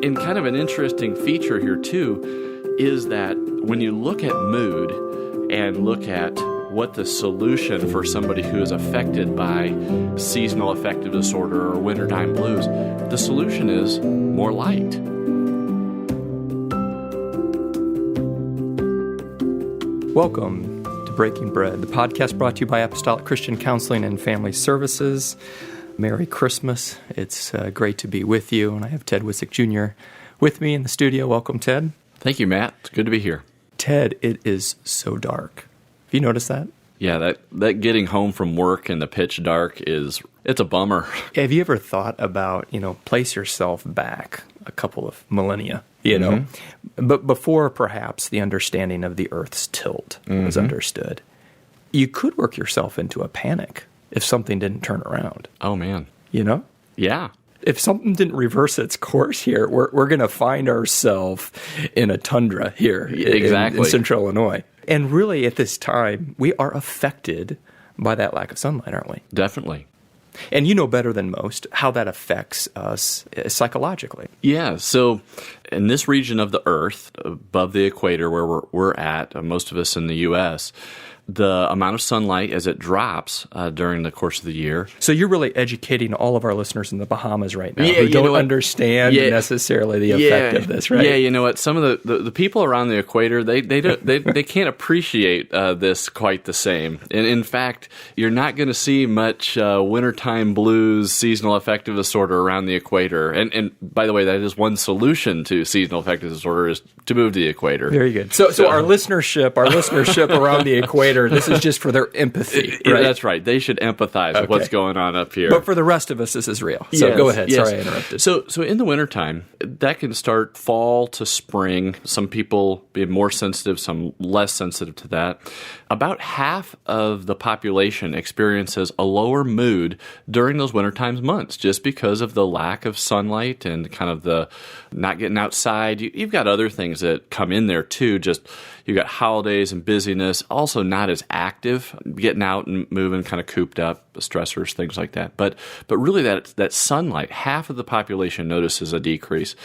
And kind of an interesting feature here, too, is that when you look at mood and look at what the solution for somebody who is affected by seasonal affective disorder or wintertime blues, the solution is more light. Welcome to Breaking Bread, the podcast brought to you by Apostolic Christian Counseling and Family Services. Merry Christmas. It's great to be with you, and I have Ted Witzig Jr. with me in the studio. Welcome, Ted. Thank you, Matt. It's good to be here. Ted, it is so dark. Have you noticed that? Yeah, that getting home from work in the pitch dark it's a bummer. Have you ever thought about, place yourself back a couple of millennia, But before perhaps the understanding of the Earth's tilt was understood, you could work yourself into a panic if something didn't turn around. Oh, man. Yeah. If something didn't reverse its course here, we're going to find ourselves in a tundra here in central Illinois. And really, at this time, we are affected by that lack of sunlight, aren't we? Definitely. And you know better than most how that affects us psychologically. Yeah, so in this region of the Earth, above the equator where we're at, most of us in the U.S., the amount of sunlight as it drops during the course of the year. So you're really educating all of our listeners in the Bahamas right now who don't understand necessarily the effect of this, right? Yeah, you know what? Some of the people around the equator, they can't appreciate this quite the same. And in fact, you're not going to see much wintertime blues, seasonal affective disorder around the equator. And by the way, that is one solution to seasonal affective disorder is to move to the equator. Very good. So our listenership around the equator, this is just for their empathy, right? Yeah, that's right. They should empathize with what's going on up here. But for the rest of us, this is real. So go ahead. Yes. Sorry I interrupted. So in the wintertime, that can start fall to spring. Some people being more sensitive, some less sensitive to that. About half of the population experiences a lower mood during those wintertime months just because of the lack of sunlight and kind of the not getting outside. You've got other things that come in there too. Just you've got holidays and busyness, also not as active, getting out and moving, kind of cooped up, stressors, things like that. But really that sunlight, half of the population notices a decrease.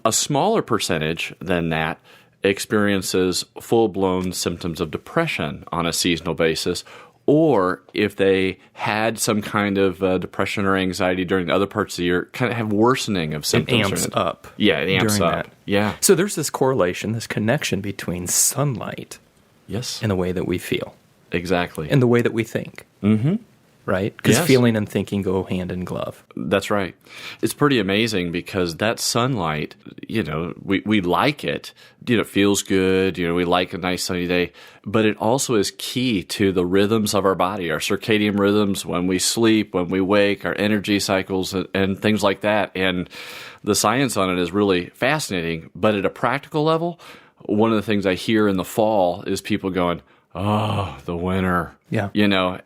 A smaller percentage than that experiences full-blown symptoms of depression on a seasonal basis, or if they had some kind of depression or anxiety during the other parts of the year, kind of have worsening of symptoms. It amps up. Yeah, it amps up. That. Yeah. So there's this correlation, this connection between sunlight and the way that we feel. Exactly. And the way that we think. Mm-hmm. Right? Because feeling and thinking go hand in glove. That's right. It's pretty amazing because that sunlight, we like it. It feels good. We like a nice sunny day. But it also is key to the rhythms of our body, our circadian rhythms, when we sleep, when we wake, our energy cycles, and things like that. And the science on it is really fascinating. But at a practical level, one of the things I hear in the fall is people going, oh, the winter. Yeah.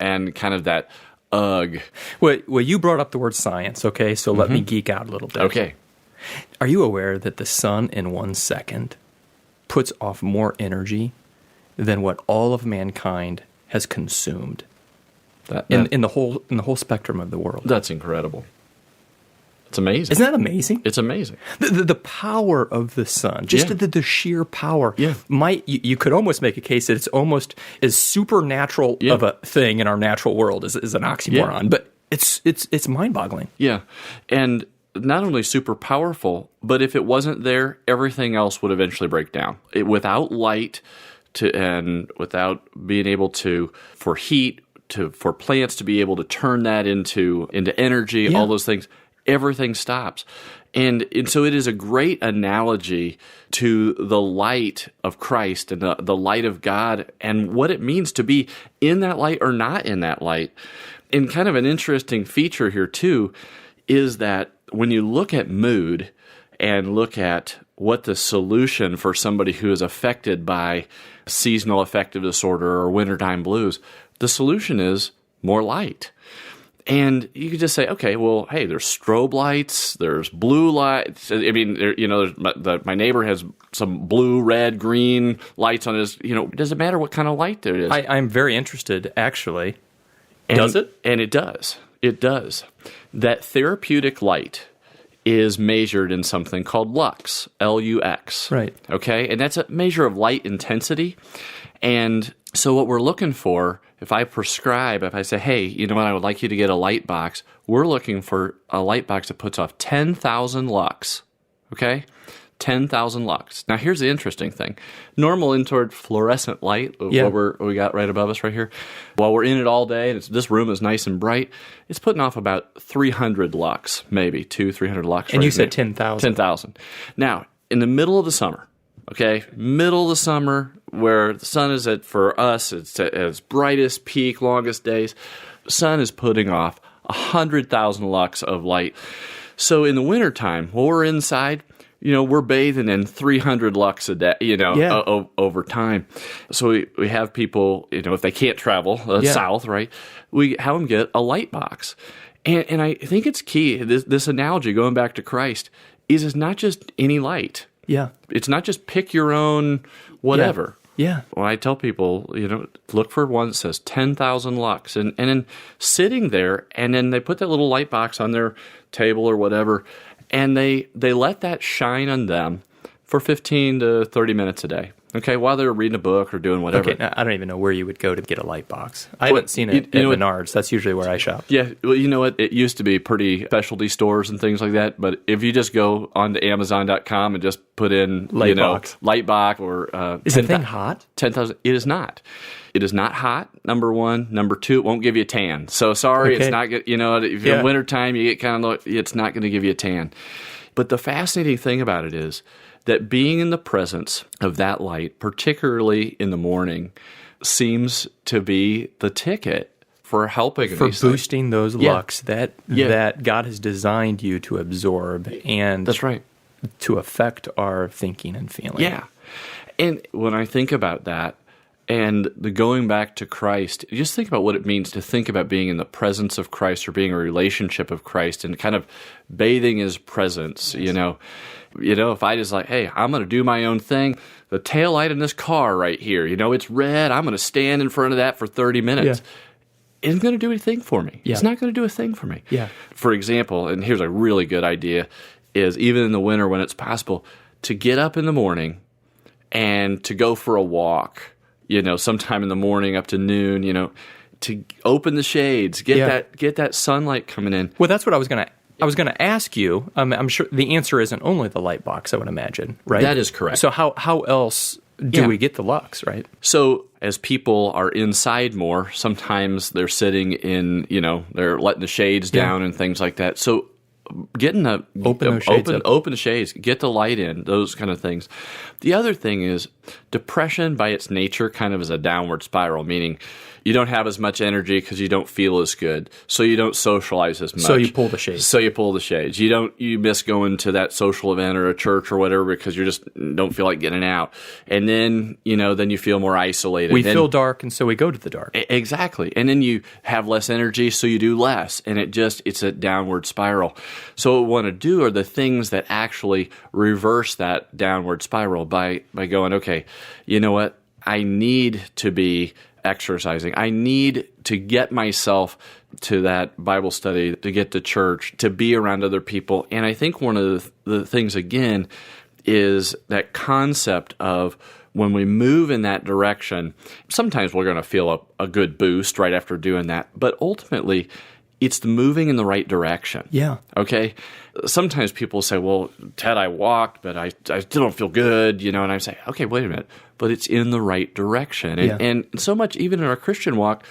And kind of that ugh. Well, you brought up the word science, okay? So let me geek out a little bit. Okay. Are you aware that the sun in 1 second puts off more energy than what all of mankind has consumed in the whole spectrum of the world? That's incredible. It's amazing. Isn't that amazing? It's amazing. The power of the sun, just the sheer power. Yeah. You could almost make a case that it's almost as supernatural of a thing in our natural world as an oxymoron, but it's mind-boggling. Yeah, and not only super powerful, but if it wasn't there, everything else would eventually break down. Without light and without being able to, for heat, for plants to be able to turn that into energy, all those things, everything stops. And so it is a great analogy to the light of Christ and the light of God and what it means to be in that light or not in that light. And kind of an interesting feature here too is that when you look at mood and look at what the solution for somebody who is affected by seasonal affective disorder or wintertime blues, the solution is more light. And you could just say, okay, well, hey, there's strobe lights, there's blue lights. I mean, my neighbor has some blue, red, green lights on his. Does it matter what kind of light there is? I'm very interested, actually. Does it? And it does. It does. That therapeutic light is measured in something called lux, L-U-X. Right. Okay? And that's a measure of light intensity. And so what we're looking for, if I say, hey, you know what, I would like you to get a light box, we're looking for a light box that puts off 10,000 lux. Okay? 10,000 lux. Now, here's the interesting thing. Normal infrared fluorescent light, what we got right above us right here, while we're in it all day, and this room is nice and bright, it's putting off about 300 lux, maybe 300 lux. And you said 10,000. 10,000. Now, in the middle of the summer, okay, where the sun is for us, it's at its brightest peak, longest days, the sun is putting off 100,000 lux of light. So in the wintertime, while we're inside, we're bathing in 300 lux a day, over time. So we have people, if they can't travel south, right, we have them get a light box. And I think it's key, this analogy, going back to Christ, is it's not just any light. Yeah. It's not just pick your own whatever. Yeah. When I tell people, look for one that says 10,000 lux. And then sitting there, and then they put that little light box on their table or whatever, and they let that shine on them for 15 to 30 minutes a day, okay, while they're reading a book or doing whatever. Okay, I don't even know where you would go to get a light box. I haven't seen it at Menards. That's usually where I shop. Yeah, well, you know what? It used to be pretty specialty stores and things like that, but if you just go on to Amazon.com and just put in, light box or... is the thing hot? 10,000. It is not. It is not hot, number one. Number two, it won't give you a tan. So sorry, It's not good. If you're in wintertime, you get kind of, it's not going to give you a tan. But the fascinating thing about it is that being in the presence of that light, particularly in the morning, seems to be the ticket for helping for boosting those lux that God has designed you to absorb and that's right, to affect our thinking and feeling. Yeah. And when I think about that, and the going back to Christ, just think about what it means to think about being in the presence of Christ or being in a relationship of Christ and kind of bathing His presence, if I just hey, I'm going to do my own thing, the taillight in this car right here, it's red, I'm going to stand in front of that for 30 minutes. It isn't going to do anything for me. Yeah. It's not going to do a thing for me. Yeah. For example, and here's a really good idea, is even in the winter when it's possible, to get up in the morning and to go for a walk, sometime in the morning up to noon, to open the shades, get that sunlight coming in. Well, that's what I was going to ask you. I'm sure the answer isn't only the light box, I would imagine, right? That is correct. So how else do we get the lux, right? So as people are inside more, sometimes they're sitting in, they're letting the shades down and things like that. So getting open the shades, get the light in, those kind of things. The other thing is depression by its nature kind of is a downward spiral, meaning you don't have as much energy because you don't feel as good, so you don't socialize as much. So you pull the shades. You miss going to that social event or a church or whatever because you just don't feel like getting out. And then, then you feel more isolated. We feel dark, and so we go to the dark. Exactly. And then you have less energy, so you do less. And it's a downward spiral. So what we want to do are the things that actually reverse that downward spiral by going, okay, you know what? I need to be exercising. I need to get myself to that Bible study, to get to church, to be around other people. And I think one of the things, again, is that concept of when we move in that direction, sometimes we're going to feel a good boost right after doing that. But ultimately, it's the moving in the right direction. Yeah. Okay? Sometimes people say, well, Ted, I walked, but I still don't feel good, and I say, okay, wait a minute. But it's in the right direction. And so much, even in our Christian walk,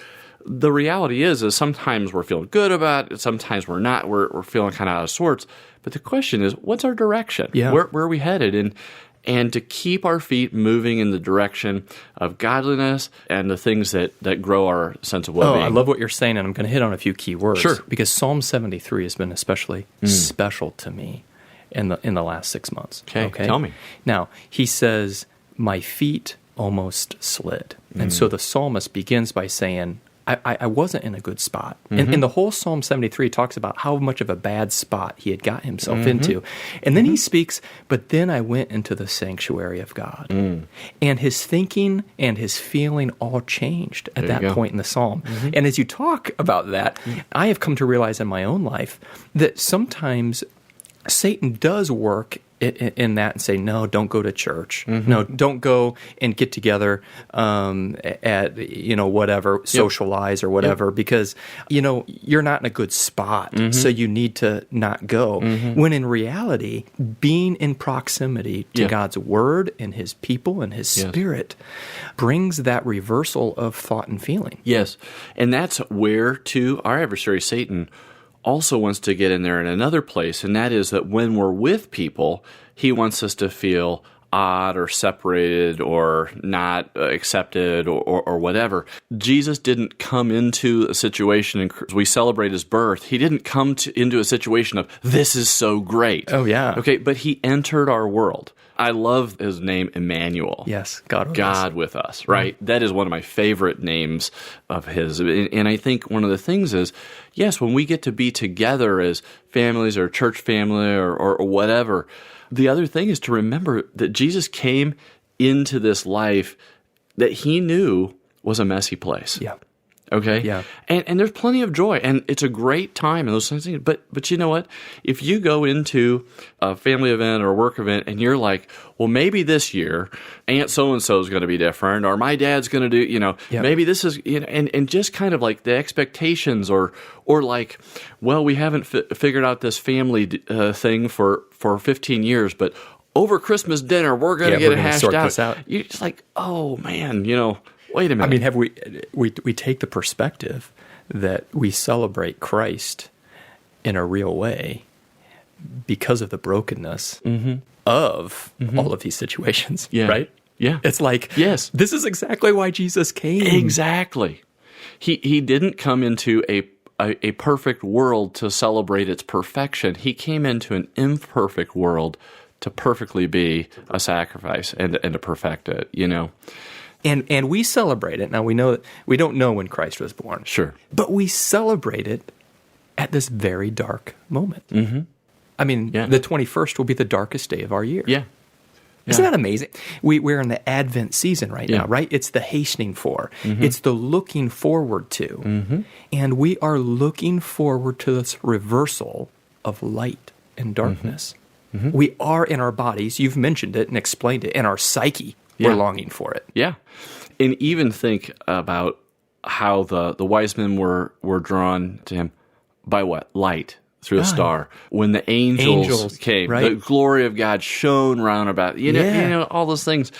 the reality is sometimes we're feeling good about it, sometimes we're not. We're feeling kind of out of sorts. But the question is, what's our direction? Yeah. Where are we headed? And to keep our feet moving in the direction of godliness and the things that grow our sense of well-being. I love what you're saying, and I'm going to hit on a few key words. Sure. Because Psalm 73 has been especially special to me in the last 6 months. Okay, tell me. Now, he says, my feet almost slid. And so the psalmist begins by saying, I wasn't in a good spot. And the whole Psalm 73 talks about how much of a bad spot he had got himself into. And then he speaks, but then I went into the sanctuary of God. And his thinking and his feeling all changed at that point in the psalm. And as you talk about that, I have come to realize in my own life that sometimes Satan does work in that and say, no, don't go to church. No, don't go and get together at, whatever, socialize or whatever, because, you're not in a good spot, so you need to not go. When in reality, being in proximity to God's word and his people and his spirit brings that reversal of thought and feeling. Yes, and that's where, too, our adversary, Satan, also wants to get in there in another place, and that is that when we're with people, he wants us to feel odd or separated or not accepted or whatever. Jesus didn't come into a situation, and we celebrate his birth. He didn't come into a situation of, this is so great. Oh, yeah. Okay, but he entered our world. I love his name, Emmanuel. Yes, God with us, right? That is one of my favorite names of his. And I think one of the things is, yes, when we get to be together as families or church family or whatever, the other thing is to remember that Jesus came into this life that he knew was a messy place. Yeah. Okay? Yeah. And there's plenty of joy, and it's a great time and those things. But you know what? If you go into a family event or a work event and you're like, well, maybe this year Aunt so-and-so is going to be different, or my dad's going to do, maybe this is, and just kind of like the expectations or like, well, we haven't figured out this family thing for 15 years, but over Christmas dinner, we're going to get it hashed out. You're just like, oh, man, wait a minute. I mean, have we take the perspective that we celebrate Christ in a real way because of the brokenness of all of these situations, right? Yeah. It's like, yes, this is exactly why Jesus came. Exactly. He didn't come into a perfect world to celebrate its perfection. He came into an imperfect world to perfectly be a sacrifice and to perfect it, And we celebrate it. Now, we don't know when Christ was born. Sure. But we celebrate it at this very dark moment. I mean, the 21st will be the darkest day of our year. Yeah. Isn't that amazing? We're in the Advent season right now, right? It's the hastening for. It's the looking forward to. And we are looking forward to this reversal of light and darkness. We are in our bodies. You've mentioned it and explained it. In our psyche, we're longing for it. Yeah. And even think about how the wise men were drawn to him by what? Light through a star. When the angels came, right? The glory of God shone round about, all those things.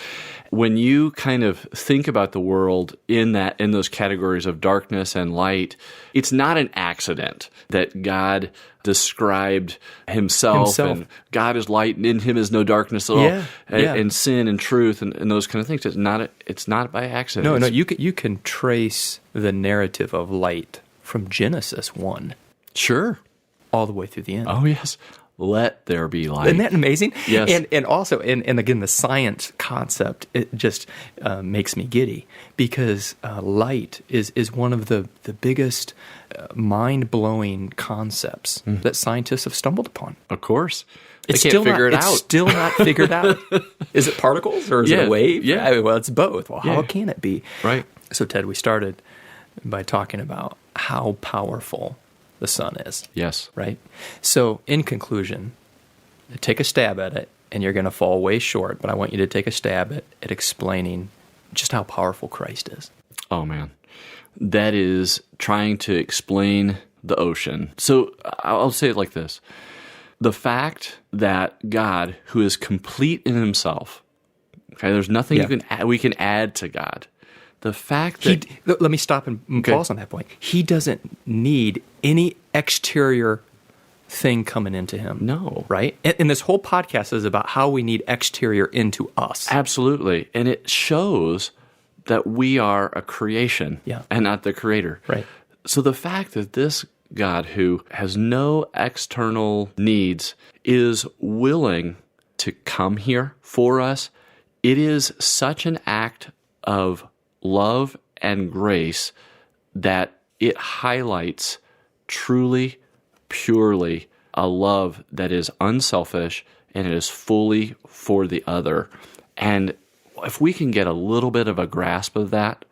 When you kind of think about the world in those categories of darkness and light, it's not an accident that God described himself. And God is light, and in him is no darkness at all, and sin and truth and those kind of things. It's not by accident. No, you can trace the narrative of light from Genesis 1. Sure. All the way through the end. Oh, yes. Let there be light. Isn't that amazing? Yes. And also, and again, the science concept, it just makes me giddy, because light is one of the biggest mind-blowing concepts that scientists have stumbled upon. Of course. It's They can't figure it out. It's still not figured out. Is it particles or is it a wave? Yeah. Well, it's both. Well, how can it be? Right. So, Ted, we started by talking about how powerful the sun is. Yes. Right? So, in conclusion, take a stab at it, and you're going to fall way short, but I want you to take a stab at explaining just how powerful Christ is. Oh, man. That is trying to explain the ocean. So, I'll say it like this. The fact that God, who is complete in himself, okay, there's nothing we can add to God. The fact that... let me stop and pause on that point. He doesn't need any exterior thing coming into him. No. Right? And this whole podcast is about how we need exterior into us. Absolutely. And it shows that we are a creation and not the creator. Right. So the fact that this God, who has no external needs, is willing to come here for us, it is such an act of love and grace that it highlights truly, purely a love that is unselfish and it is fully for the other. And if we can get a little bit of a grasp of that,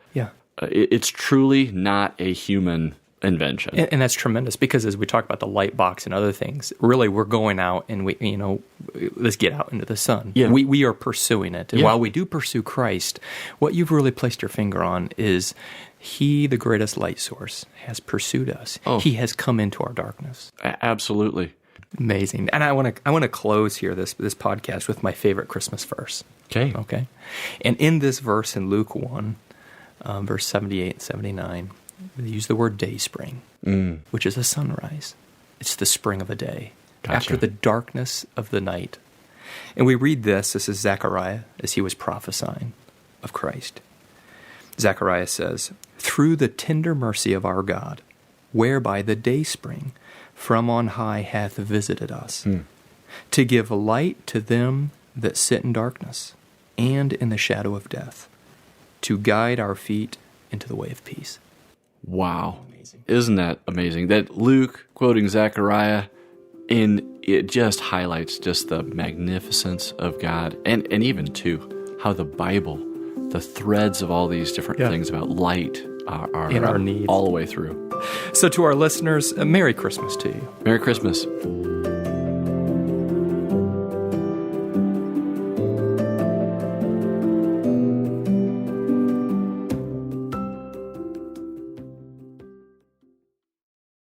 it's truly not a human invention. And that's tremendous, because as we talk about the light box and other things, really we're going out and let's get out into the sun. Yeah. We are pursuing it. And Yeah. while we do pursue Christ, what you've really placed your finger on is He, the greatest light source, has pursued us. Oh. He has come into our darkness. Absolutely. Amazing. And I want to close here this podcast with my favorite Christmas verse. Okay. And in this verse in Luke 1, verse 78 and 79, they use the word day spring, which is a sunrise. It's the spring of a day, Gotcha. after the darkness of the night. And we read this is Zechariah as he was prophesying of Christ. Zechariah says, "Through the tender mercy of our God, whereby the day spring from on high hath visited us, to give light to them that sit in darkness and in the shadow of death, to guide our feet into the way of peace." Wow. Isn't that amazing? That Luke quoting Zechariah, it just highlights just the magnificence of God, and even, too, how the Bible, the threads of all these different things about light are in our needs all the way through. So to our listeners, Merry Christmas to you. Merry Christmas.